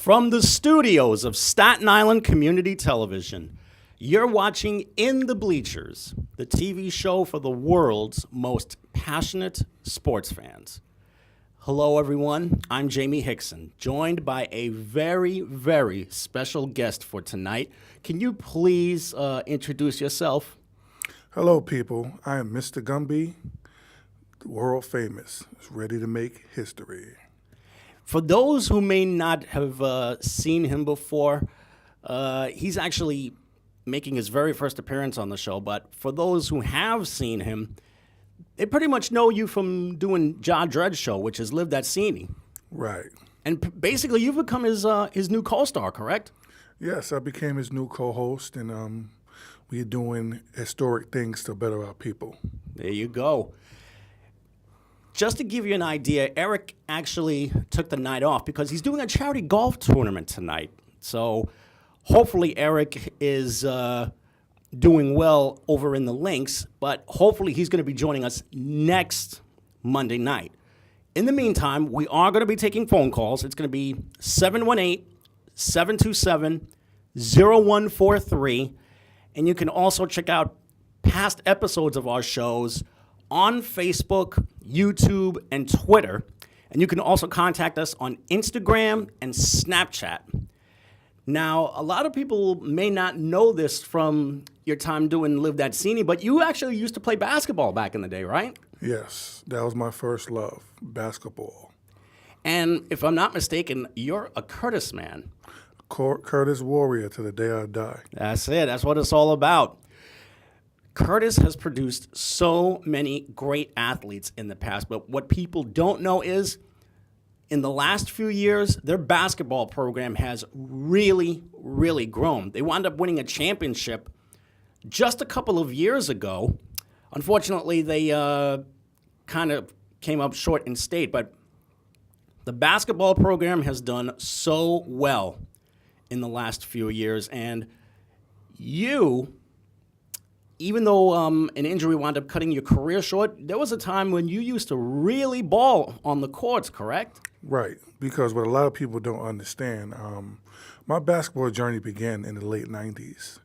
From the studios of Staten Island Community Television, you're watching In the Bleachers, the TV show for the world's most passionate sports fans. Hello, everyone. I'm Jaime Hixson, joined by a very, very special guest for tonight. Can you please introduce yourself? Hello, people. I am Mr. Gumby, world famous, ready to make history. For those who may not have seen him before, he's actually making his very first appearance on the show. But for those who have seen him, they pretty much know you from doing Ja Dred's show, which is Live That Freeney. Right. And basically, you've become his new co-star, correct? Yes, I became his new co-host, and we're doing historic things to better our people. There you go. Just to give you an idea, Eric actually took the night off because he's doing a charity golf tournament tonight. So hopefully Eric is doing well over in the links, but hopefully he's going to be joining us next Monday night. In the meantime, we are going to be taking phone calls. It's going to be 718-727-0143. And you can also check out past episodes of our shows on Facebook, YouTube, and Twitter. And you can also contact us on Instagram and Snapchat. Now, a lot of people may not know this from your time doing Live That Freeney, but you actually used to play basketball back in the day, right? Yes, that was my first love, basketball. And if I'm not mistaken, you're a Curtis man. Curtis Warrior to the day I die. That's it. That's what it's all about. Curtis has produced so many great athletes in the past, but what people don't know is in the last few years, their basketball program has really, really grown. They wound up winning a championship just a couple of years ago. Unfortunately, they kind of came up short in state, but the basketball program has done so well in the last few years, and you, even though an injury wound up cutting your career short, there was a time when you used to really ball on the courts, correct? Right, because what a lot of people don't understand, my basketball journey began in the late 90s,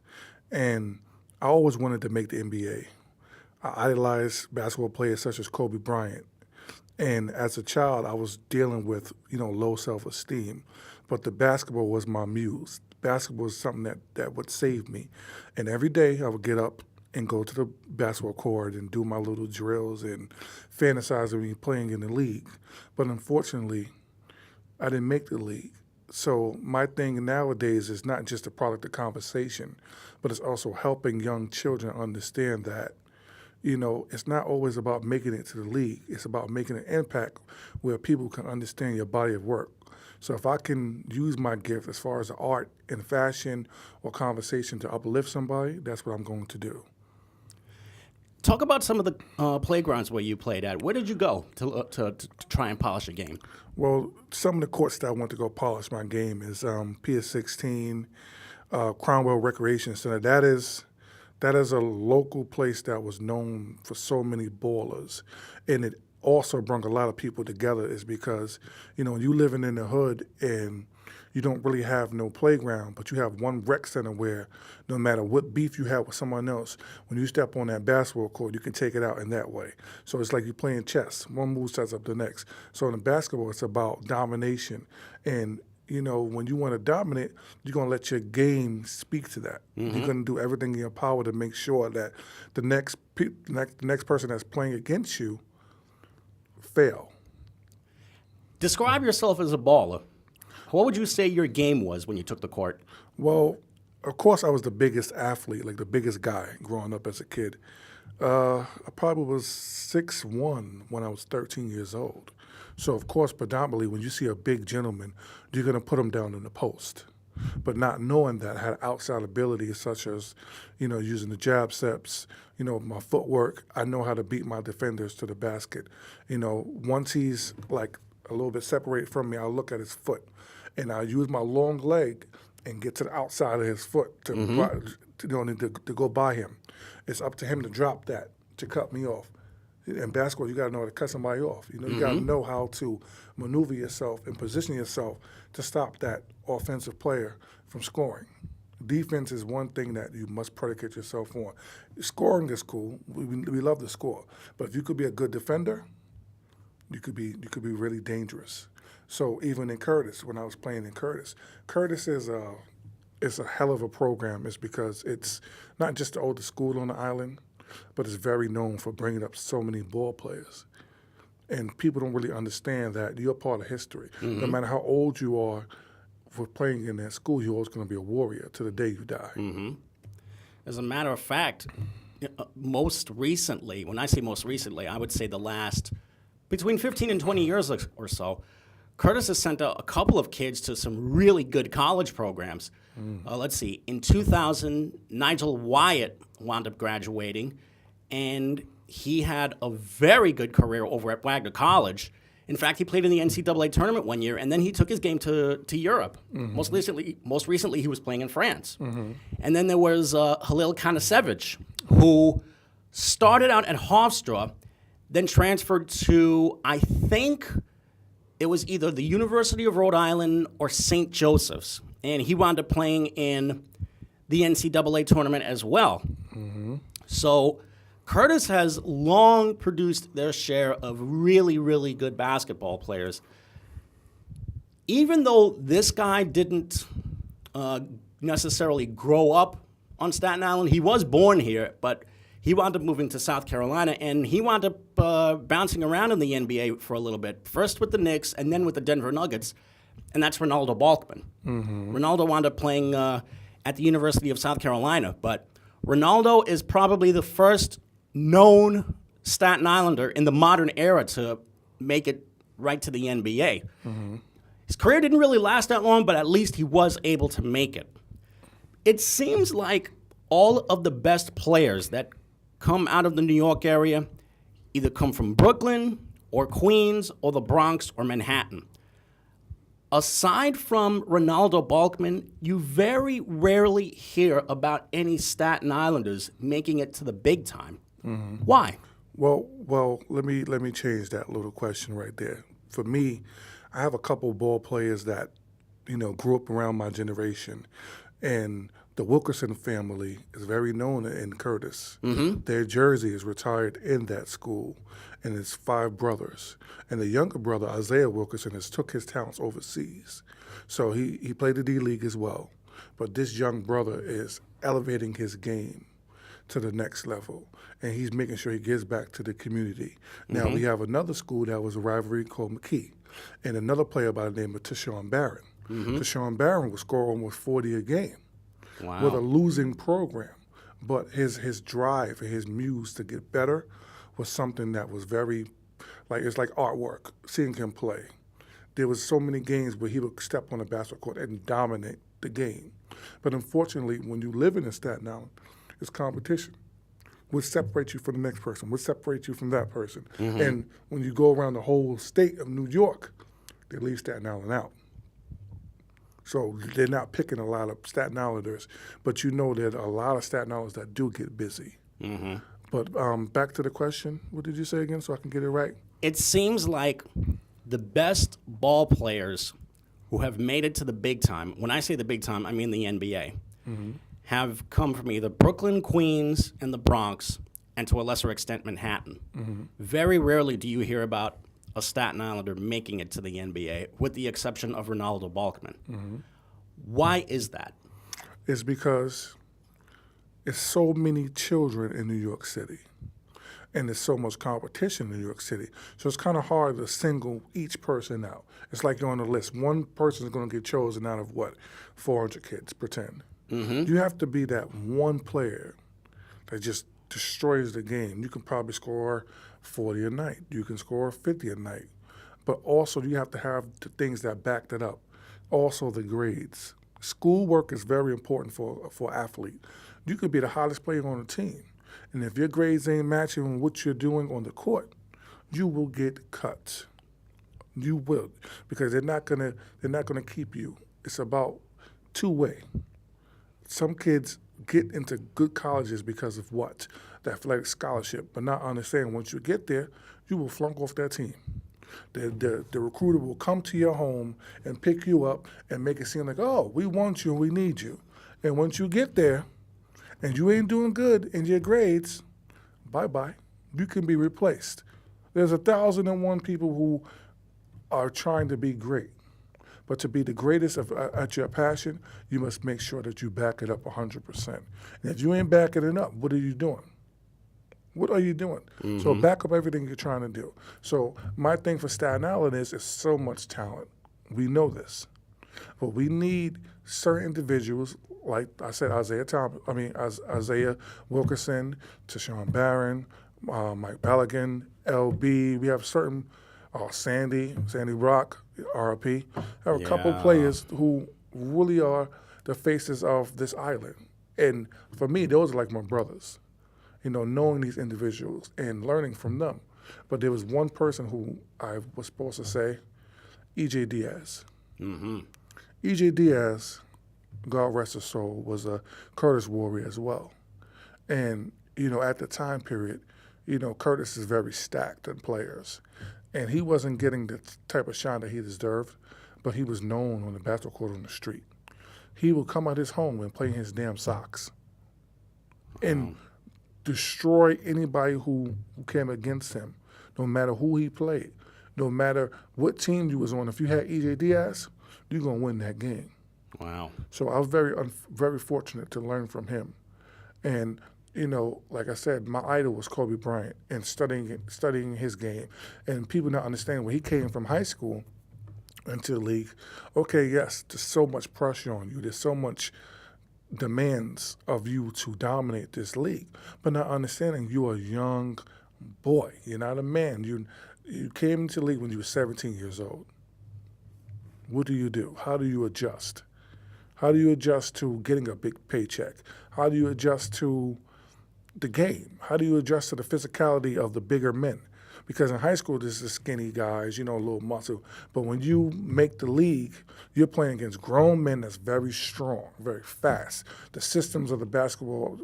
and I always wanted to make the NBA. I idolized basketball players such as Kobe Bryant, and as a child, I was dealing with, low self-esteem, but the basketball was my muse. Basketball was something that would save me, and every day I would get up and go to the basketball court and do my little drills and fantasize of me playing in the league. But unfortunately, I didn't make the league. So my thing nowadays is not just a product of conversation, but it's also helping young children understand that, it's not always about making it to the league. It's about making an impact where people can understand your body of work. So if I can use my gift as far as art and fashion or conversation to uplift somebody, that's what I'm going to do. Talk about some of the playgrounds where you played at. Where did you go to try and polish your game? Well, some of the courts that I went to go polish my game is Pier 16, Cromwell Recreation Center. That is a local place that was known for so many ballers, and it also brought a lot of people together. Is because you living in the hood and you don't really have no playground, but you have one rec center where no matter what beef you have with someone else, when you step on that basketball court, you can take it out in that way. So it's like you're playing chess. One move sets up the next. So in the basketball, it's about domination. And, when you want to dominate, you're going to let your game speak to that. Mm-hmm. You're going to do everything in your power to make sure that the next person that's playing against you fail. Describe yourself as a baller. What would you say your game was when you took the court? Well, of course, I was the biggest athlete, like the biggest guy growing up as a kid. I probably was 6'1" when I was 13 years old. So, of course, predominantly, when you see a big gentleman, you're going to put him down in the post. But not knowing that I had outside abilities such as, using the jab steps, my footwork, I know how to beat my defenders to the basket. Once he's like a little bit separated from me, I'll look at his foot. And I use my long leg and get to the outside of his foot to go by him. It's up to him to drop that, to cut me off. In basketball, you got to know how to cut somebody off. You got to know how to maneuver yourself and position yourself to stop that offensive player from scoring. Defense is one thing that you must predicate yourself on. Scoring is cool. We love to score, but if you could be a good defender, you could be really dangerous. So even in Curtis, when I was playing in Curtis is a hell of a program. It's because it's not just the oldest school on the island, but it's very known for bringing up so many ball players. And people don't really understand that you're part of history. No matter how old you are, for playing in that school, you're always going to be a warrior to the day you die. As a matter of fact, most recently, when I say most recently, I would say the last between 15 and 20 years or so, Curtis has sent a couple of kids to some really good college programs. Let's see, in 2000, Nigel Wyatt wound up graduating, and he had a very good career over at Wagner College. In fact, he played in the NCAA tournament one year, and then he took his game to Europe. Most recently, he was playing in France. And then there was Halil Kanasevich, who started out at Hofstra, then transferred to, I think it was either the University of Rhode Island or St. Joseph's. And he wound up playing in the NCAA tournament as well. So Curtis has long produced their share of really, really good basketball players. Even though this guy didn't necessarily grow up on Staten Island, he was born here, but he wound up moving to South Carolina, and he wound up bouncing around in the NBA for a little bit, first with the Knicks and then with the Denver Nuggets, and that's Ronaldo Balkman. Ronaldo wound up playing at the University of South Carolina, but Ronaldo is probably the first known Staten Islander in the modern era to make it right to the NBA. His career didn't really last that long, but at least he was able to make it. It seems like all of the best players that come out of the New York area either come from Brooklyn or Queens or the Bronx or Manhattan. Aside from Ronaldo Balkman, you very rarely hear about any Staten Islanders making it to the big time. Why? Well, let me change that little question right there. For me, I have a couple ball players that, grew up around my generation, and the Wilkerson family is very known in Curtis. Their jersey is retired in that school, and it's 5 brothers. And the younger brother, Isaiah Wilkerson, has took his talents overseas. So he played the D League as well. But this young brother is elevating his game to the next level, and he's making sure he gives back to the community. Now, we have another school that was a rivalry called McKee, and another player by the name of Tashawn Barron. Tashawn Barron would score almost 40 a game. Wow. With a losing program. But his drive and his muse to get better was something that was very, it's like artwork, seeing him play. There was so many games where he would step on the basketball court and dominate the game. But unfortunately, when you live in Staten Island, it's competition. What separates you from the next person? What separates you from that person? And when you go around the whole state of New York, they leave Staten Island out. So they're not picking a lot of Staten Islanders, but there's a lot of Staten Islanders that do get busy. But back to the question, what did you say again so I can get it right? It seems like the best ball players who have made it to the big time, when I say the big time, I mean the NBA, have come from either Brooklyn, Queens, and the Bronx, and to a lesser extent, Manhattan. Very rarely do you hear about a Staten Islander making it to the NBA, with the exception of Ronaldo Balkman. Why is that? It's because there's so many children in New York City, and there's so much competition in New York City. So it's kind of hard to single each person out. It's like you're on a list. One person is going to get chosen out of 400 kids, pretend. You have to be that one player that just destroys the game. You can probably score 40 a night. You can score 50 a night. But also you have to have the things that back that up. Also the grades. Schoolwork is very important for an athlete. You could be the hottest player on the team. And if your grades ain't matching what you're doing on the court, you will get cut. You will. Because they're not gonna keep you. It's about two-way. Some kids get into good colleges because of what? the athletic scholarship, but not understanding once you get there, you will flunk off that team. The recruiter will come to your home and pick you up and make it seem like, oh, we want you and we need you. And once you get there and you ain't doing good in your grades, bye-bye. You can be replaced. There's 1,001 people who are trying to be great. But to be the greatest at your passion, you must make sure that you back it up 100%. And if you ain't backing it up, what are you doing? What are you doing? Mm-hmm. So back up everything you're trying to do. So my thing for Staten Island is so much talent. We know this. But we need certain individuals, like I said, Isaiah Wilkerson, Tashawn Barron, Mike Balogun, LB. We have certain, Sandy Rock, RP. Have a couple players who really are the faces of this island. And for me, those are like my brothers. Knowing these individuals and learning from them. But there was one person who I was supposed to say, E.J. Diaz. Mm-hmm. E.J. Diaz, God rest his soul, was a Curtis warrior as well. And, at the time period, Curtis is very stacked in players. And he wasn't getting the type of shine that he deserved, but he was known on the basketball court on the street. He would come out his home and play in his damn socks. And destroy anybody who came against him, no matter who he played, no matter what team you was on. If you had E.J. Diaz, you're going to win that game. Wow. So I was very fortunate to learn from him. And, like I said, my idol was Kobe Bryant and studying his game. And people not understanding when he came from high school into the league, okay, yes, there's so much pressure on you. There's so much demands of you to dominate this league, but not understanding you're a young boy. You're not a man. You came into the league when you were 17 years old. What do you do? How do you adjust? How do you adjust to getting a big paycheck? How do you adjust to the game? How do you adjust to the physicality of the bigger men? Because in high school, there's the skinny guys, a little muscle. But when you make the league, you're playing against grown men that's very strong, very fast. The systems of the basketball,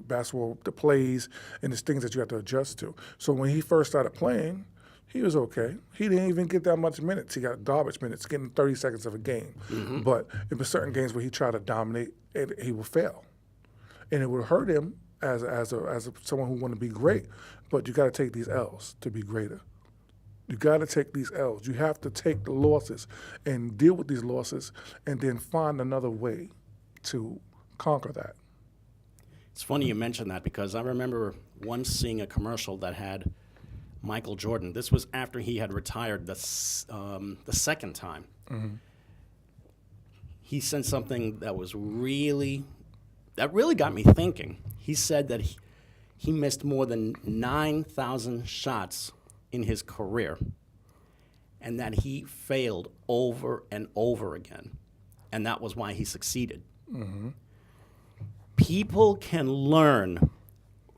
the plays, and the things that you have to adjust to. So when he first started playing, he was okay. He didn't even get that much minutes. He got garbage minutes, getting 30 seconds of a game. Mm-hmm. But there were certain games where he tried to dominate, and he would fail. And it would hurt him as someone who wanted to be great. But you got to take these L's to be greater. You got to take these L's. You have to take the losses and deal with these losses and then find another way to conquer that. It's funny you mention that because I remember once seeing a commercial that had Michael Jordan. This was after he had retired the second time. Mm-hmm. He said something that really got me thinking. He said that he missed more than 9,000 shots in his career, and that he failed over and over again, and that was why he succeeded. Mm-hmm. People can learn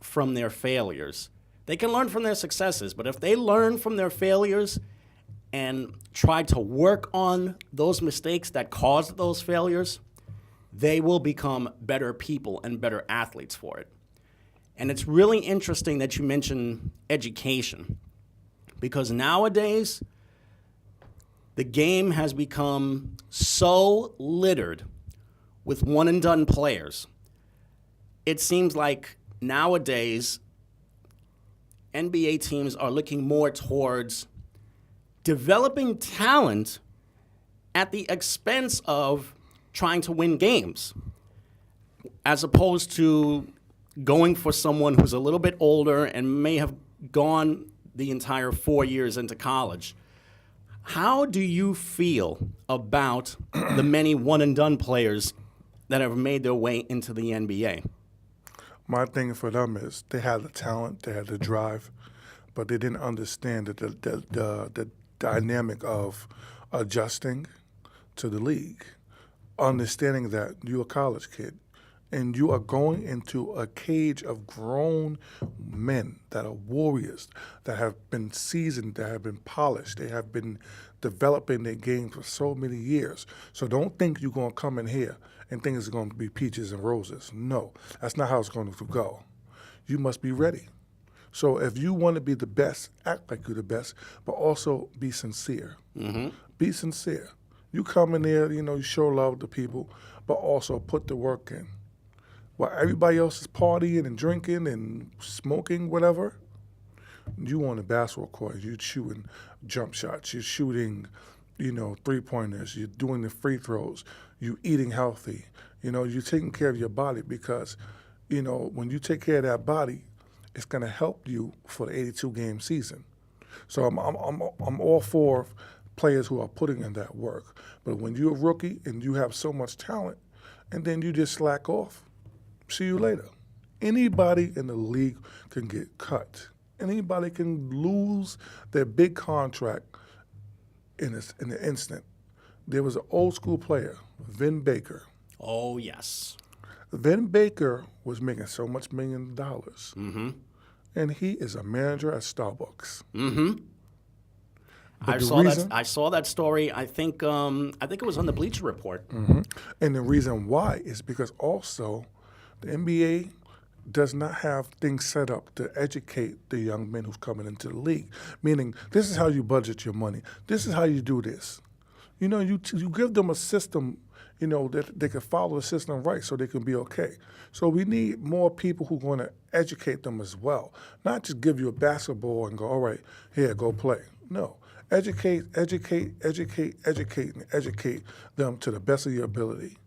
from their failures. They can learn from their successes, but if they learn from their failures and try to work on those mistakes that caused those failures, they will become better people and better athletes for it. And it's really interesting that you mention education. Because nowadays, the game has become so littered with one-and-done players. It seems like nowadays, NBA teams are looking more towards developing talent at the expense of trying to win games, as opposed to going for someone who's a little bit older and may have gone the entire 4 years into college. How do you feel about the many one-and-done players that have made their way into the NBA? My thing for them is they had the talent, they had the drive, but they didn't understand the dynamic of adjusting to the league, understanding that you're a college kid. And you are going into a cage of grown men that are warriors, that have been seasoned, that have been polished. They have been developing their game for so many years. So don't think you're going to come in here and things are going to be peaches and roses. No, that's not how it's going to go. You must be ready. So if you want to be the best, act like you're the best, but also be sincere. Be sincere. You come in there, you show love to people, but also put the work in. While everybody else is partying and drinking and smoking, whatever, you on the basketball court, you're shooting jump shots, you're shooting, three-pointers, you're doing the free throws, you're eating healthy, you're taking care of your body because, when you take care of that body, it's going to help you for the 82-game season. So I'm all for players who are putting in that work. But when you're a rookie and you have so much talent and then you just slack off, see you later. Anybody in the league can get cut. Anybody can lose their big contract in an instant. There was an old school player, Vin Baker. Oh, yes. Vin Baker was making so much $1 million. And he is a manager at Starbucks. I saw that story. I think it was on the Bleacher Report. And the reason why is because also the NBA does not have things set up to educate the young men who's coming into the league. Meaning, this is how you budget your money. This is how you do this. You give them a system, that they can follow the system right so they can be okay. So we need more people who are going to educate them as well. Not just give you a basketball and go, all right, here, go play. No. Educate, and educate them to the best of your ability.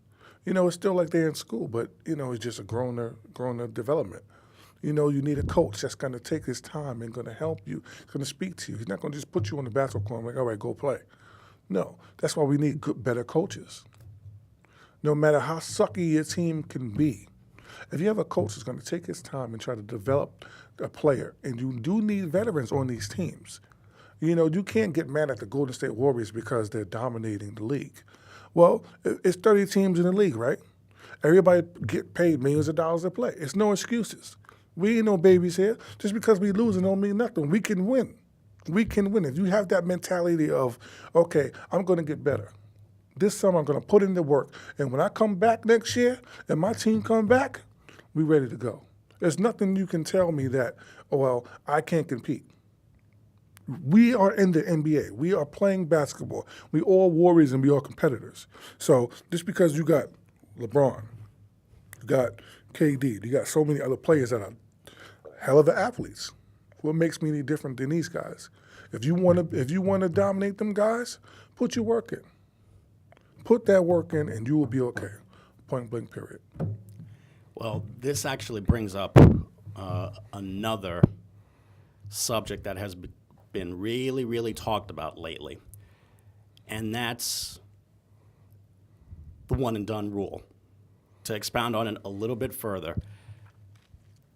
It's still like they're in school, but, it's just a grown development. You need a coach that's going to take his time and going to help you, going to speak to you. He's not going to just put you on the basketball court and like, all right, go play. No, that's why we need better coaches. No matter how sucky your team can be, if you have a coach that's going to take his time and try to develop a player, and you do need veterans on these teams, you can't get mad at the Golden State Warriors because they're dominating the league. Well, it's 30 teams in the league, right? Everybody get paid millions of dollars to play. It's no excuses. We ain't no babies here. Just because we lose it don't mean nothing. We can win. We can win. If you have that mentality of, okay, I'm going to get better. This summer I'm going to put in the work. And when I come back next year and my team come back, we ready to go. There's nothing you can tell me that, oh, well, I can't compete. We are in the NBA. We are playing basketball. We all warriors and we are competitors. So just because you got LeBron, you got KD, you got so many other players that are hell of the athletes. What makes me any different than these guys? If you want to dominate them guys, put your work in. Put that work in, and you will be okay. Point blank. Period. Well, this actually brings up another subject that has been really, really talked about lately, and that's the one and done rule. To expound on it a little bit further,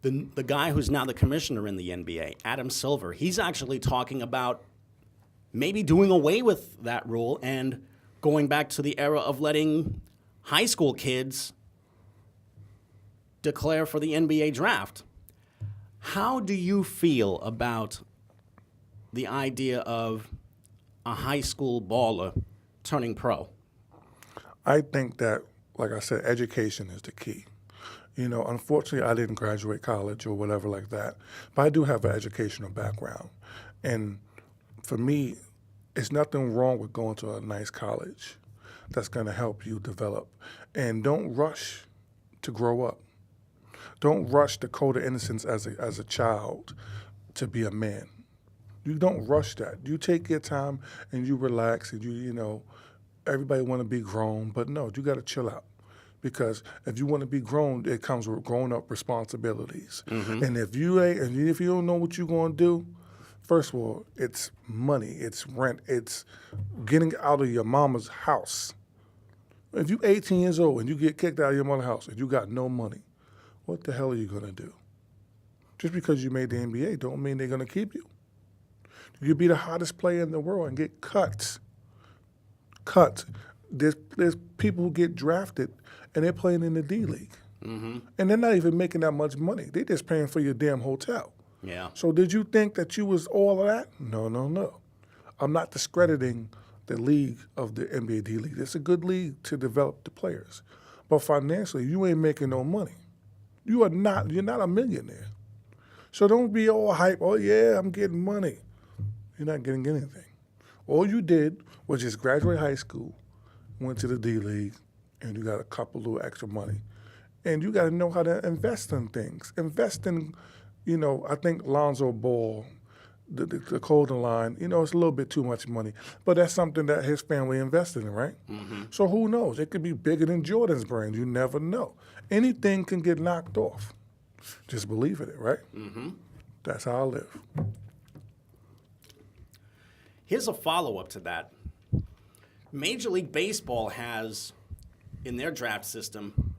the guy who's now the commissioner in the NBA, Adam Silver, he's actually talking about maybe doing away with that rule and going back to the era of letting high school kids declare for the NBA draft. How do you feel about the idea of a high school baller turning pro? I think that, like I said, education is the key. Unfortunately, I didn't graduate college or whatever like that, but I do have an educational background. And for me, it's nothing wrong with going to a nice college that's going to help you develop. And don't rush to grow up. Don't rush the code of innocence as a child to be a man. You don't rush that. You take your time and you relax and everybody want to be grown, but no, you got to chill out. Because if you want to be grown, it comes with grown-up responsibilities. And if you don't know what you're going to do, first of all, it's money, it's rent, it's getting out of your mama's house. If you're 18 years old and you get kicked out of your mother's house and you got no money, what the hell are you going to do? Just because you made the NBA don't mean they're going to keep you. You could be the hottest player in the world and get cut. There's people who get drafted and they're playing in the D League. And they're not even making that much money. They're just paying for your damn hotel. Yeah. So did you think that you was all of that? No. I'm not discrediting the league of the NBA D League. It's a good league to develop the players. But financially, you ain't making no money. You're not a millionaire. So don't be all hype. Oh, yeah, I'm getting money. You're not getting anything. All you did was just graduate high school, went to the D League, and you got a couple little extra money. And you got to know how to invest in things. Invest in, I think Lonzo Ball, the clothing line, it's a little bit too much money. But that's something that his family invested in, right? Mm-hmm. So who knows? It could be bigger than Jordan's brand. You never know. Anything can get knocked off. Just believe in it, right? Mm-hmm. That's how I live. Here's a follow-up to that. Major League Baseball has, in their draft system,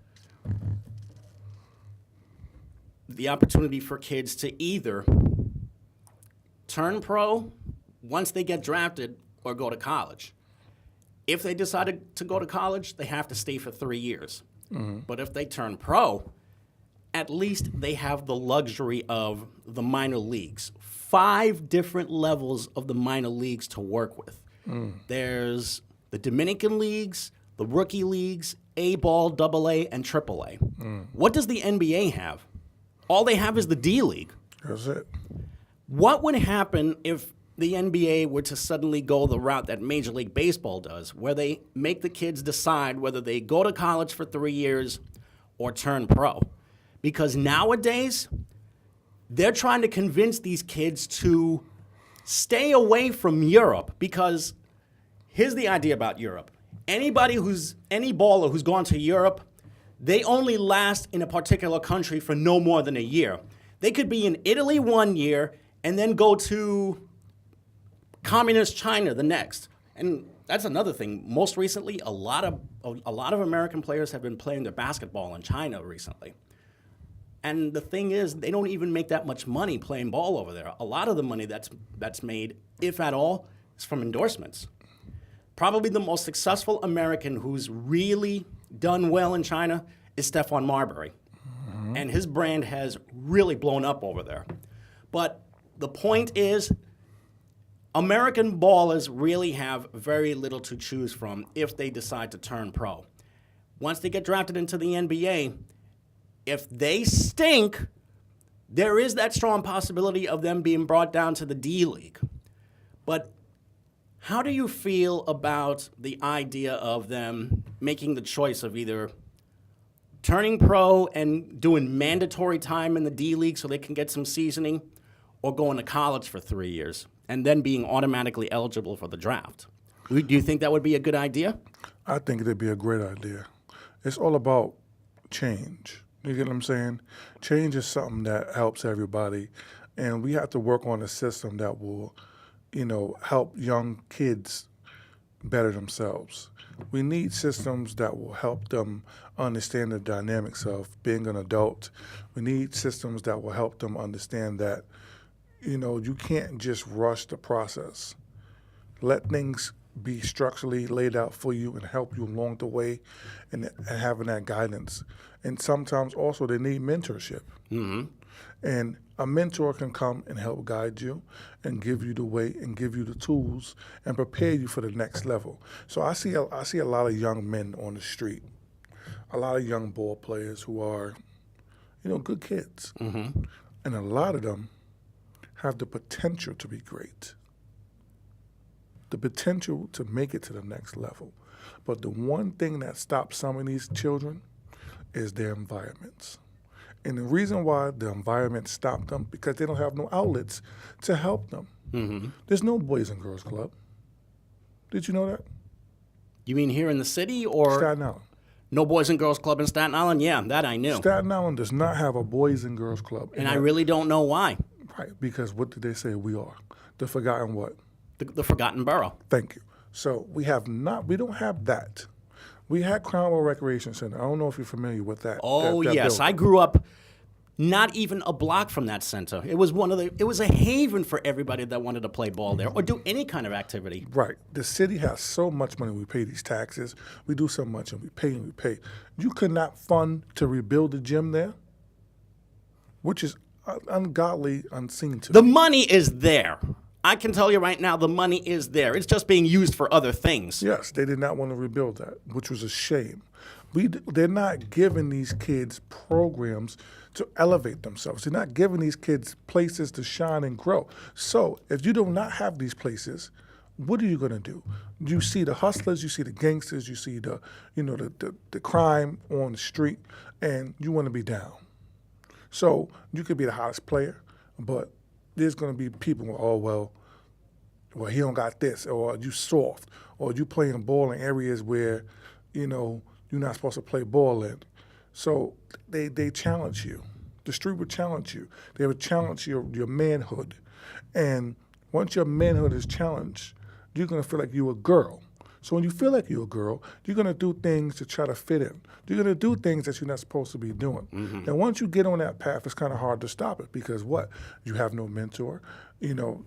the opportunity for kids to either turn pro once they get drafted or go to college. If they decided to go to college, they have to stay for 3 years. Mm-hmm. But if they turn pro, at least they have the luxury of the minor leagues. 5 different levels of the minor leagues to work with. There's the Dominican leagues, the rookie leagues, A-ball, AA, and AAA. What does the NBA have? All they have is the D League. That's it. What would happen if the NBA were to suddenly go the route that Major League Baseball does, where they make the kids decide whether they go to college for 3 years or turn pro? Because nowadays, they're trying to convince these kids to stay away from Europe, because here's the idea about Europe. Any baller who's gone to Europe, they only last in a particular country for no more than a year. They could be in Italy 1 year and then go to communist China the next. And that's another thing. Most recently, a lot of American players have been playing their basketball in China recently. And the thing is, they don't even make that much money playing ball over there. A lot of the money that's made, if at all, is from endorsements. Probably the most successful American who's really done well in China is Stephon Marbury. Mm-hmm. And his brand has really blown up over there. But the point is, American ballers really have very little to choose from if they decide to turn pro. Once they get drafted into the NBA, if they stink, there is that strong possibility of them being brought down to the D League. But how do you feel about the idea of them making the choice of either turning pro and doing mandatory time in the D League so they can get some seasoning, or going to college for 3 years and then being automatically eligible for the draft? Do you think that would be a good idea? I think it'd be a great idea. It's all about change. You get what I'm saying? Change is something that helps everybody, and we have to work on a system that will, help young kids better themselves. We need systems that will help them understand the dynamics of being an adult. We need systems that will help them understand that, you can't just rush the process. Let things be structurally laid out for you and help you along the way, and having that guidance. And sometimes also they need mentorship. Mm-hmm. And a mentor can come and help guide you and give you the way and give you the tools and prepare you for the next level. So I see a lot of young men on the street, a lot of young ball players who are, good kids. Mm-hmm. And a lot of them have the potential to be great, the potential to make it to the next level. But the one thing that stops some of these children is their environments. And the reason why the environment stopped them, because they don't have no outlets to help them. Mm-hmm. There's no Boys and Girls Club. Did you know that? You mean here in the city, or? Staten Island. No Boys and Girls Club in Staten Island? Yeah, that I knew. Staten Island does not have a Boys and Girls Club. And I really don't know why. Right, because what did they say we are? The forgotten what? The forgotten borough. Thank you. So we don't have that. We had Cromwell Recreation Center. I don't know if you're familiar with that. Oh, that yes. building. I grew up not even a block from that center. It was a haven for everybody that wanted to play ball there or do any kind of activity. Right. The city has so much money. We pay these taxes. We do so much, and we pay and we pay. You could not fund to rebuild the gym there, which is ungodly, unseen to The me. money is there. I can tell you right now, the money is there. It's just being used for other things. Yes, they did not want to rebuild that, which was a shame. They're not giving these kids programs to elevate themselves. They're not giving these kids places to shine and grow. So if you do not have these places, what are you going to do? You see the hustlers, you see the gangsters, you see the crime on the street, and you want to be down. So you could be the hottest player, but there's going to be people who, well, he don't got this, or you soft, or you playing ball in areas where, you're not supposed to play ball in. So they challenge you. The street would challenge you. They would challenge your manhood. And once your manhood is challenged, you're going to feel like you're a girl. So when you feel like you're a girl, you're going to do things to try to fit in. You're going to do things that you're not supposed to be doing. Mm-hmm. And once you get on that path, it's kind of hard to stop it because what? You have no mentor.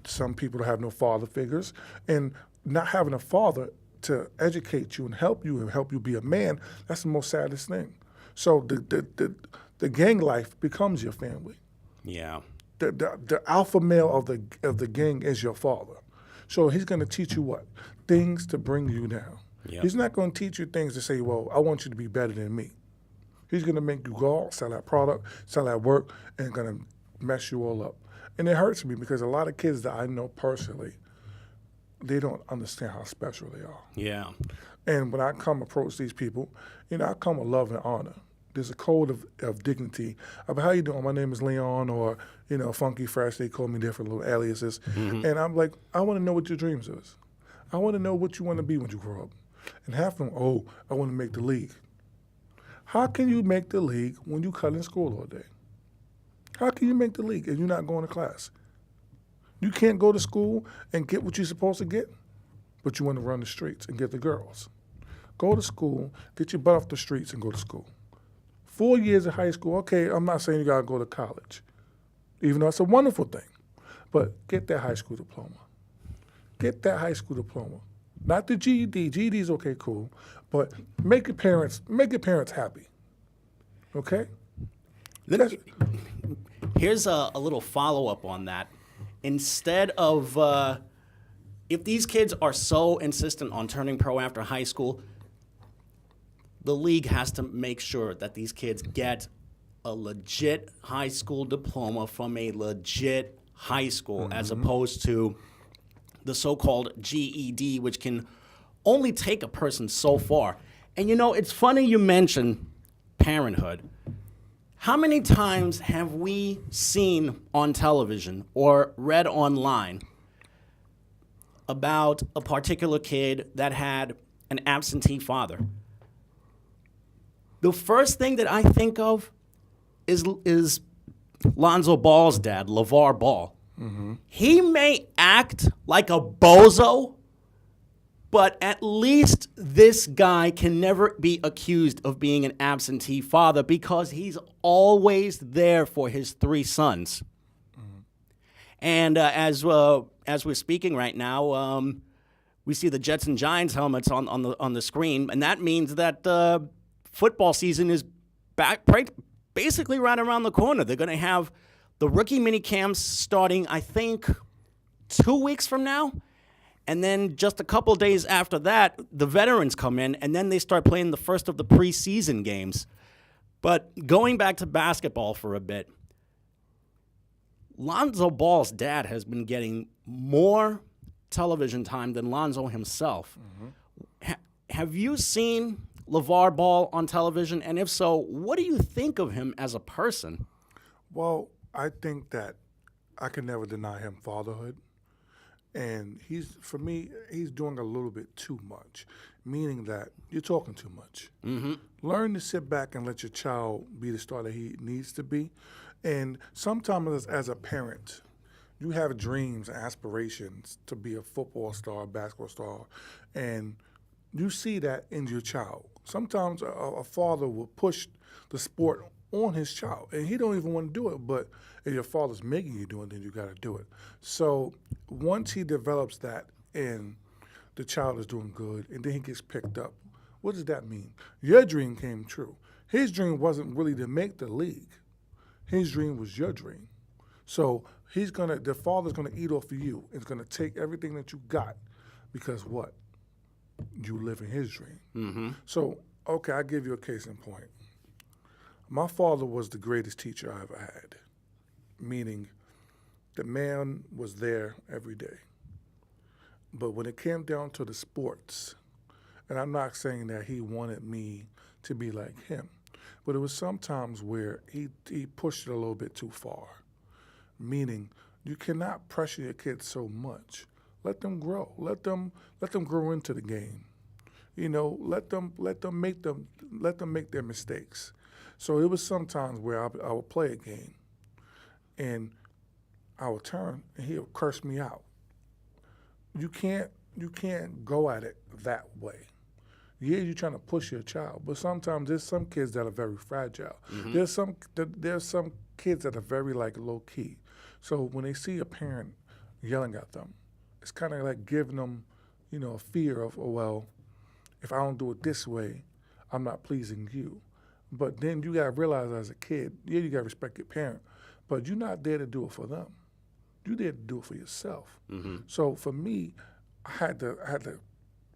Some people have no father figures. And not having a father to educate you and help you be a man, that's the most saddest thing. So the gang life becomes your family. Yeah. The alpha male of the gang is your father. So he's going to teach you what? Things to bring you down. Yep. He's not going to teach you things to say, well, I want you to be better than me. He's going to make you go out, sell that product, sell that work, and going to mess you all up. And it hurts me because a lot of kids that I know personally, they don't understand how special they are. Yeah. And when I come approach these people, I come with love and honor. There's a code of dignity about how you doing. My name is Leon, or Funky Fresh. They call me different little aliases, and I'm like, I want to know what your dreams is. I want to know what you want to be when you grow up. And half of them, I want to make the league. How can you make the league when you cut in school all day? How can you make the league if you're not going to class? You can't go to school and get what you're supposed to get, but you want to run the streets and get the girls. Go to school, get your butt off the streets, and go to school. 4 years of high school, okay, I'm not saying you got to go to college, even though it's a wonderful thing. But get that high school diploma. Get that high school diploma. Not the GED. GED is okay, cool. But make your parents happy. Okay? Here's a little follow-up on that. Instead of, if these kids are so insistent on turning pro after high school, the league has to make sure that these kids get a legit high school diploma from a legit high school, as opposed to the so-called GED, which can only take a person so far. And it's funny you mention parenthood. How many times have we seen on television or read online about a particular kid that had an absentee father? The first thing that I think of is Lonzo Ball's dad, LeVar Ball. Mm-hmm. He may act like a bozo, but at least this guy can never be accused of being an absentee father because he's always there for his 3 sons. Mm-hmm. And as we're speaking right now, we see the Jets and Giants helmets on the screen, and that means that football season is back basically right around the corner. They're going to have the rookie mini camps starting, I think, 2 weeks from now. And then just a couple days after that, the veterans come in, and then they start playing the first of the preseason games. But going back to basketball for a bit, Lonzo Ball's dad has been getting more television time than Lonzo himself. Mm-hmm. Have you seen LeVar Ball on television? And if so, what do you think of him as a person? Well, I think that I can never deny him fatherhood. And for me, he's doing a little bit too much, meaning that you're talking too much. Mm-hmm. Learn to sit back and let your child be the star that he needs to be. And sometimes as a parent, you have dreams and aspirations to be a football star, basketball star, and you see that in your child. Sometimes a father will push the sport on his child, and he don't even want to do it, but if your father's making you do it, then you got to do it. So once he develops that and the child is doing good, and then he gets picked up, what does that mean? Your dream came true. His dream wasn't really to make the league. His dream was your dream. So the father's gonna eat off of you. It's gonna take everything that you got because what? You live in his dream. Mm-hmm. So Okay, I'll give you a case in point. My father was the greatest teacher I ever had, meaning the man was there every day. But when it came down to the sports, and I'm not saying that he wanted me to be like him, but it was sometimes where he pushed it a little bit too far, meaning you cannot pressure your kids so much. Let them grow. Let them grow into the game. Let them make their mistakes. So it was sometimes where I would play a game, and I would turn, and he would curse me out. You can't go at it that way. Yeah, you're trying to push your child, but sometimes there's some kids that are very fragile. Mm-hmm. There's some kids that are very low key. So when they see a parent yelling at them, it's kind of like giving them, a fear of, if I don't do it this way, I'm not pleasing you. But then you gotta realize as a kid, you gotta respect your parent, but you're not there to do it for them. You're there to do it for yourself. Mm-hmm. So for me, I had to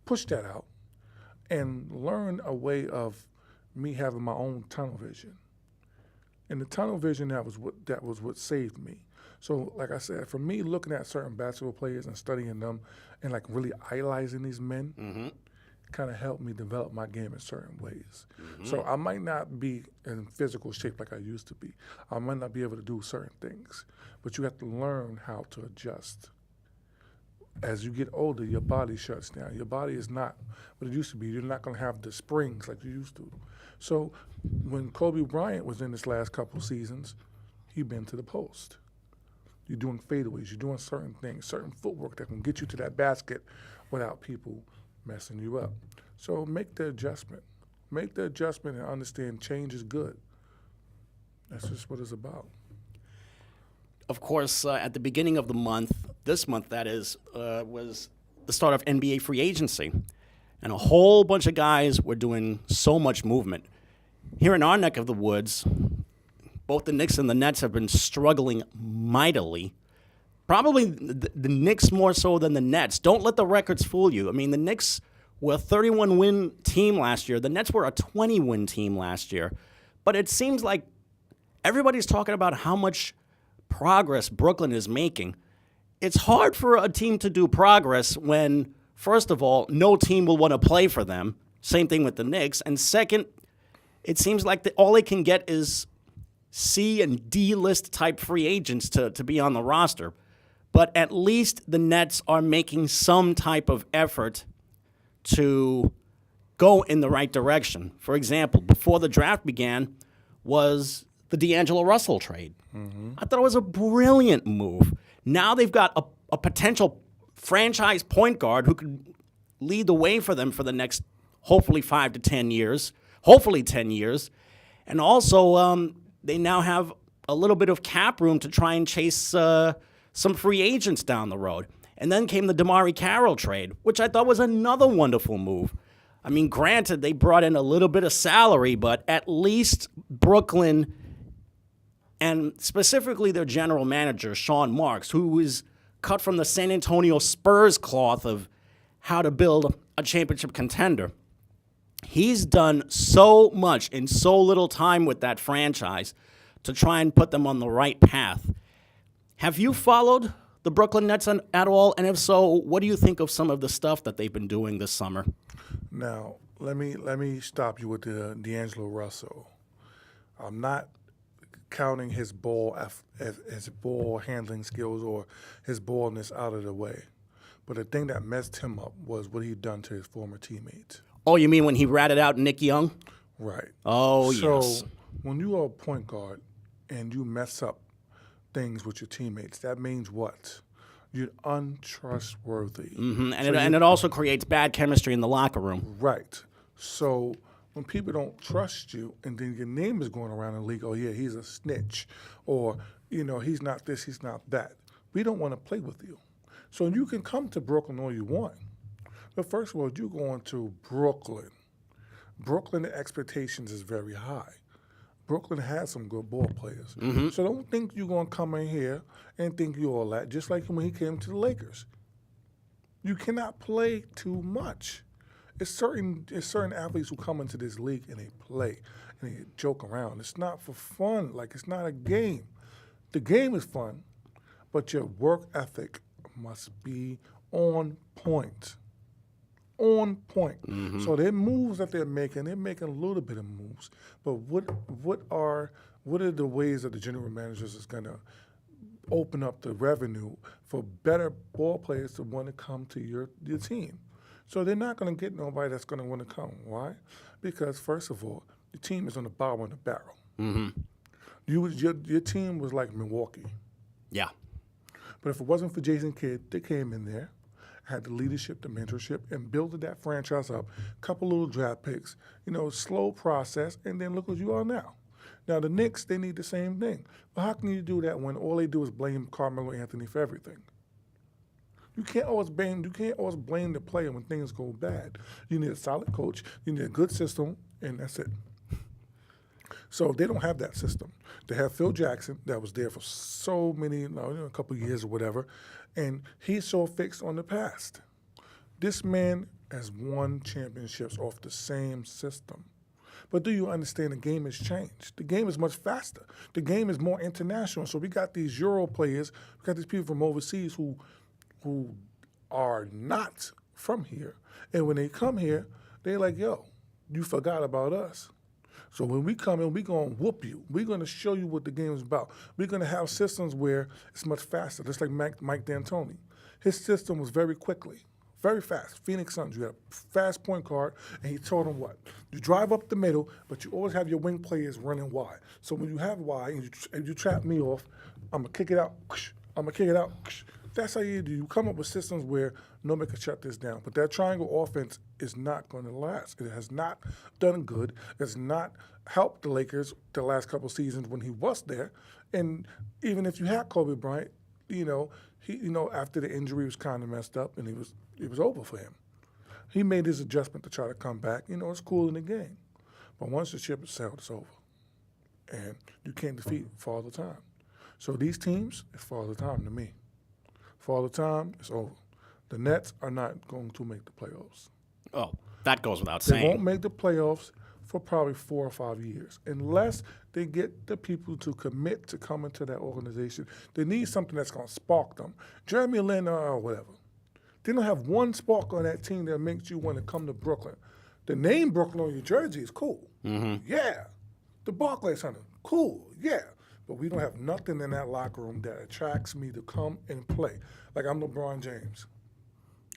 push that out and learn a way of me having my own tunnel vision. And the tunnel vision, that was what saved me. So like I said, for me, looking at certain basketball players and studying them and really idolizing these men, mm-hmm. kind of helped me develop my game in certain ways. Mm-hmm. So I might not be in physical shape like I used to be. I might not be able to do certain things, but you have to learn how to adjust. As you get older, your body shuts down. Your body is not what it used to be. You're not going to have the springs like you used to. So when Kobe Bryant was in his last couple of seasons, he'd been to the post. You're doing fadeaways. You're doing certain things, certain footwork that can get you to that basket without people messing you up. So make the adjustment. Make the adjustment and understand change is good. That's just what it's about. Of course, at the beginning of the month, this month that is, was the start of NBA free agency. And a whole bunch of guys were doing so much movement. Here in our neck of the woods, both the Knicks and the Nets have been struggling mightily. Probably the Knicks more so than the Nets. Don't let the records fool you. I mean, the Knicks were a 31-win team last year. The Nets were a 20-win team last year. But it seems like everybody's talking about how much progress Brooklyn is making. It's hard for a team to do progress when, first of all, no team will want to play for them. Same thing with the Knicks. And second, it seems like all they can get is C and D list type free agents to be on the roster. But at least the Nets are making some type of effort to go in the right direction. For example, before the draft began was the D'Angelo Russell trade. Mm-hmm. I thought it was a brilliant move. Now they've got a potential franchise point guard who could lead the way for them for the next, hopefully 5 to 10 years. Hopefully 10 years. And also, they now have a little bit of cap room to try and chase some free agents down the road. And then came the DeMarre Carroll trade, which I thought was another wonderful move. I mean, granted, they brought in a little bit of salary, but at least Brooklyn, and specifically their general manager, Sean Marks, who is cut from the San Antonio Spurs cloth of how to build a championship contender. He's done so much in so little time with that franchise to try and put them on the right path. Have you followed the Brooklyn Nets at all? And if so, what do you think of some of the stuff that they've been doing this summer? Now, let me stop you with the D'Angelo Russell. I'm not counting his ball handling skills or his ballness out of the way. But the thing that messed him up was what he'd done to his former teammates. Oh, you mean when he ratted out Nick Young? Right. Oh, yes. So when you are a point guard and you mess up things with your teammates, that means what? You're untrustworthy. Mm-hmm. And it also creates bad chemistry in the locker room. Right. So when people don't trust you and then your name is going around in the league, oh, yeah, he's a snitch, or, he's not this, he's not that. We don't want to play with you. So you can come to Brooklyn all you want. But first of all, you're going to Brooklyn. Brooklyn, the expectations is very high. Brooklyn has some good ball players. Mm-hmm. So don't think you're going to come in here and think you're all that, just like when he came to the Lakers. You cannot play too much. It's certain athletes who come into this league and they play and they joke around. It's not for fun. Like, it's not a game. The game is fun, but your work ethic must be on point. On point. So their moves that they're making a little bit of moves. But what are the ways that the general managers is gonna open up the revenue for better ball players to want to come to your team? So they're not going to get nobody that's going to want to come. Why? Because first of all, the team is on the bottom of the barrel. Your team was like Milwaukee. Yeah. But if it wasn't for Jason Kidd, they came in there, had the leadership, the mentorship, and built that franchise up. Couple little draft picks, slow process, and then look what you are now. Now the Knicks, they need the same thing. But how can you do that when all they do is blame Carmelo Anthony for everything? You can't always blame the player when things go bad. You need a solid coach, you need a good system, and that's it. So they don't have that system. They have Phil Jackson that was there for so many, a couple of years or whatever, and he's so fixed on the past. This man has won championships off the same system. But do you understand the game has changed? The game is much faster. The game is more international. So we got these Euro players, we got these people from overseas who are not from here. And when they come here, they're like, yo, you forgot about us. So when we come in, we're going to whoop you. We're going to show you what the game is about. We're going to have systems where it's much faster, just like Mike D'Antoni. His system was very fast. Phoenix Suns, you had a fast point guard, and he told them what? You drive up the middle, but you always have your wing players running wide. So when you have wide and you trap me off, I'm going to kick it out. I'm going to kick it out. That's how you do. You come up with systems where nobody can shut this down. But that triangle offense is not going to last. It has not done good. It's not helped the Lakers the last couple of seasons when he was there. And even if you had Kobe Bryant, he after the injury was kind of messed up and it was over for him. He made his adjustment to try to come back. It's cool in the game. But once the ship is sailed, it's over. And you can't defeat Father Time. So these teams, it's Father Time to me. Father Time, it's over. The Nets are not going to make the playoffs. Oh, that goes without saying. They won't make the playoffs for probably 4 or 5 years unless they get the people to commit to coming to that organization. They need something that's going to spark them. Jeremy Lin or whatever. They don't have one spark on that team that makes you want to come to Brooklyn. The name Brooklyn on your jersey is cool. Yeah. The Barclays Center, cool. Yeah. But we don't have nothing in that locker room that attracts me to come and play. Like I'm LeBron James.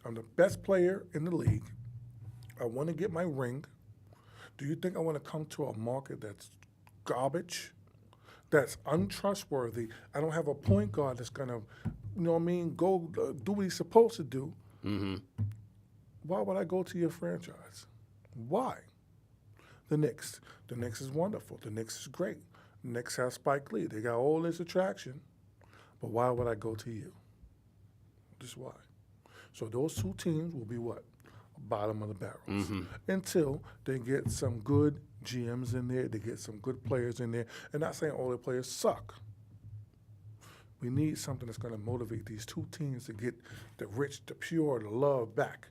I'm the best player in the league. I want to get my ring. Do you think I want to come to a market that's garbage, that's untrustworthy? I don't have a point guard that's going to, go do what he's supposed to do. Why would I go to your franchise? Why? The Knicks. The Knicks is wonderful. The Knicks is great. The Knicks have Spike Lee. They got all this attraction. But why would I go to you? Just why? So those two teams will be what? Bottom of the barrels. Until they get some good GMs in there, they get some good players in there. And not saying all the players suck. We need something that's going to motivate these two teams to get the rich, the pure, the love back.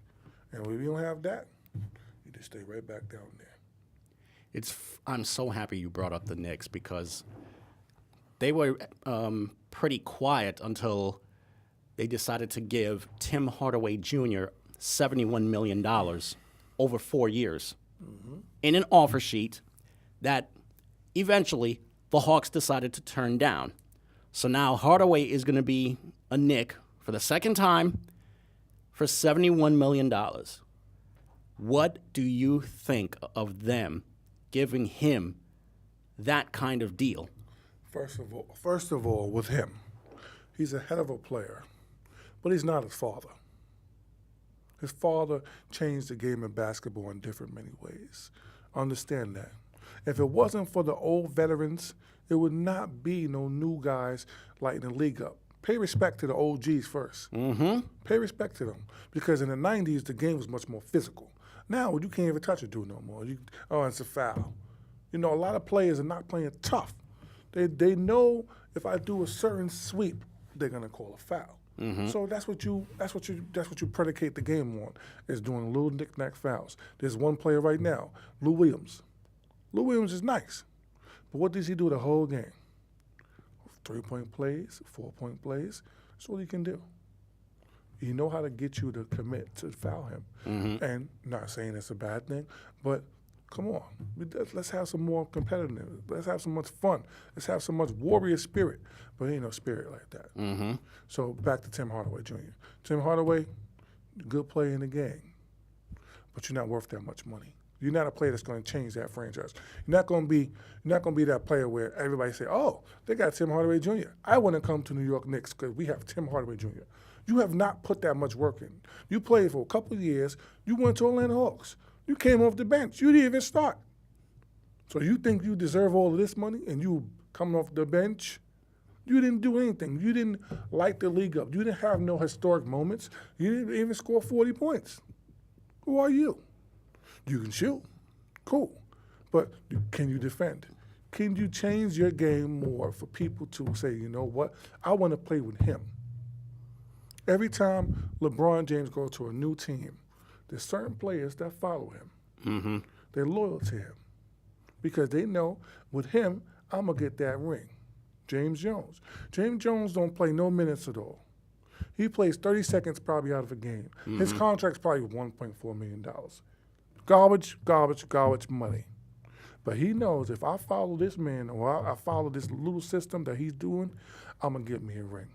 And when we don't have that, you just stay right back down there. I'm so happy you brought up the Knicks because they were pretty quiet until they decided to give Tim Hardaway Jr. $71 million over 4 years in an offer sheet that eventually the Hawks decided to turn down. So now Hardaway is going to be a Knick for the second time for $71 million. What do you think of them giving him that kind of deal? First of all, with him, he's a head of a player, but he's not his father. His father changed the game of basketball in many ways. Understand that. If it wasn't for the old veterans, there would not be no new guys lighting the league up. Pay respect to the OGs first. Pay respect to them. Because in the 90s, the game was much more physical. Now, you can't even touch a dude no more. It's a foul. A lot of players are not playing tough. They know if I do a certain sweep, they're going to call a foul. So that's what you predicate the game on, is doing little knick-knack fouls. There's one player right now, Lou Williams. Lou Williams is nice, but what does he do the whole game? 3-point plays, 4-point plays. That's all he can do. He know how to get you to commit to foul him. And not saying it's a bad thing, but come on. Let's have some more competitiveness. Let's have some much fun. Let's have some much warrior spirit. But ain't no spirit like that. So back to Tim Hardaway Jr. Tim Hardaway, good player in the game, but you're not worth that much money. You're not a player that's going to change that franchise. You're not going to be that player where everybody say, "Oh, they got Tim Hardaway Jr. I want to come to New York Knicks because we have Tim Hardaway Jr." You have not put that much work in. You played for a couple of years. You went to Atlanta Hawks. You came off the bench. You didn't even start. So you think you deserve all of this money and you coming off the bench? You didn't do anything. You didn't light the league up. You didn't have no historic moments. You didn't even score 40 points. Who are you? You can shoot. Cool. But can you defend? Can you change your game more for people to say, you know what, I want to play with him? Every time LeBron James goes to a new team, there's certain players that follow him. They're loyal to him because they know with him, I'm going to get that ring. James Jones. James Jones don't play no minutes at all. He plays 30 seconds probably out of a game. His contract's probably $1.4 million. Garbage money. But he knows if I follow this man or I follow this little system that he's doing, I'm going to get me a ring.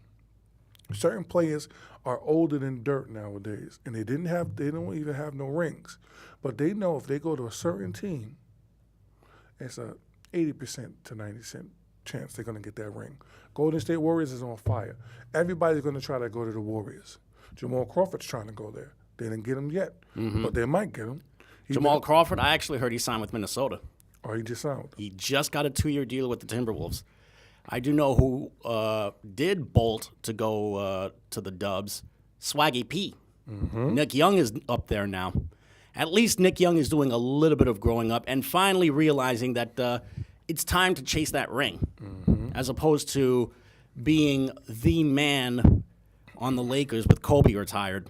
Certain players are older than dirt nowadays, and they don't even have no rings. But they know if they go to a certain team, it's a 80% to 90% chance they're going to get that ring. Golden State Warriors is on fire. Everybody's going to try to go to the Warriors. Jamal Crawford's trying to go there. They didn't get him yet, but they might get him. Jamal Crawford, I actually heard he signed with Minnesota. Oh, he just signed with them. He just got a 2-year deal with the Timberwolves. I do know who did bolt to go to the Dubs. Swaggy P. Nick Young is up there now. At least Nick Young is doing a little bit of growing up and finally realizing that it's time to chase that ring, as opposed to being the man on the Lakers with Kobe retired.